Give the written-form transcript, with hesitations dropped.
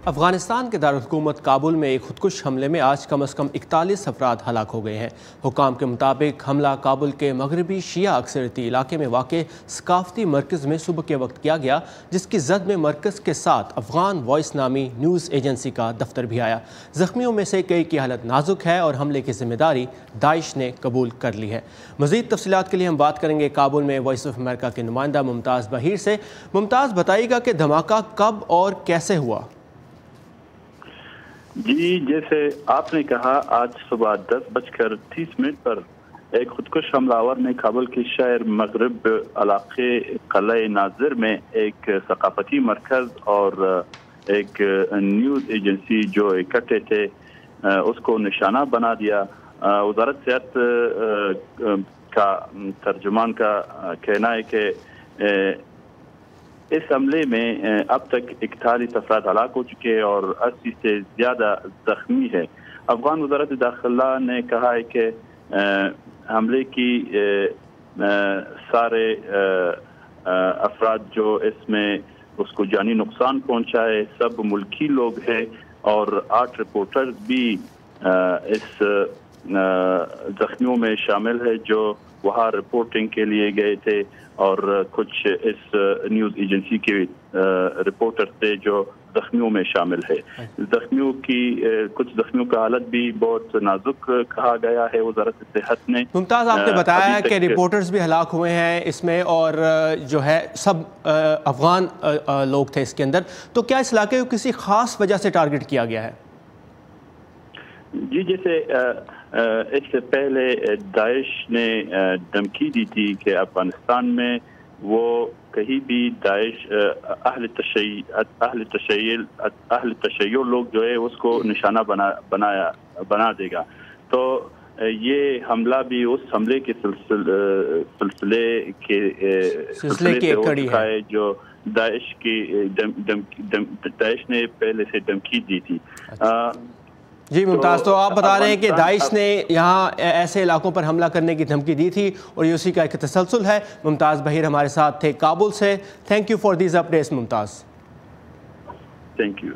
افغانستان کے دارالحکومت کابل میں ایک خودکش حملے میں آج کم از کم 41 افراد ہلاک ہو گئے ہیں۔ حکام کے مطابق حملہ کابل کے مغربی شیعہ اکثریتی علاقے میں واقع ثقافتی مرکز میں صبح کے وقت کیا گیا، جس کی زد میں مرکز کے ساتھ افغان وائس نامی نیوز ایجنسی کا دفتر بھی آیا۔ زخمیوں میں سے کئی کی حالت نازک ہے اور حملے کی ذمہ داری داعش نے قبول کر لی ہے۔ مزید تفصیلات کے لیے ہم بات کریں گے کابل میں وائس آف امریکہ کے نمائندہ ممتاز بہیر سے۔ ممتاز، بتائیے گا کہ دھماکہ کب اور کیسے ہوا؟ جی، جیسے آپ نے کہا، آج صبح 10:30 پر ایک خودکش حملہ آور نے کابل کے شہر مغرب علاقے قلعہ ناظر میں ایک ثقافتی مرکز اور ایک نیوز ایجنسی جو اکٹھے تھے اس کو نشانہ بنا دیا۔ وزارت صحت کا ترجمان کا کہنا ہے کہ اس حملے میں اب تک 41 افراد ہلاک ہو چکے اور 80 سے زیادہ زخمی ہے۔ افغان وزارت داخلہ نے کہا ہے کہ حملے کی سارے افراد جو اس میں اس کو جانی نقصان پہنچا ہے سب ملکی لوگ ہیں، اور 8 رپورٹرز بھی اس زخمیوں میں شامل ہے جو وہاں رپورٹنگ کے لیے گئے تھے، اور کچھ اس نیوز ایجنسی کے رپورٹر تھے جو زخمیوں میں شامل ہے۔ کچھ زخمیوں کا حالت بھی بہت نازک کہا گیا ہے وزارت صحت نے۔ ممتاز، آپ نے بتایا کہ رپورٹرز بھی ہلاک ہوئے ہیں اس میں، اور جو ہے سب افغان لوگ تھے اس کے اندر، تو کیا اس علاقے کو کسی خاص وجہ سے ٹارگٹ کیا گیا ہے؟ جی، جیسے اس سے پہلے داعش نے دھمکی دی تھی کہ افغانستان میں وہ کہیں بھی داعش اہل تشیع لوگ جو ہے اس کو نشانہ بنا دے گا۔ تو یہ حملہ بھی اس حملے کے سلسلے سے ہو چکا ہے جو داعش نے پہلے سے دھمکی دی تھی۔ جی ممتاز، تو آپ بتا رہے ہیں کہ داعش نے یہاں ایسے علاقوں پر حملہ کرنے کی دھمکی دی تھی اور یہ اسی کا ایک تسلسل ہے۔ ممتاز بہیر ہمارے ساتھ تھے کابل سے۔ Thank you for these updates Mumtaz. Thank you.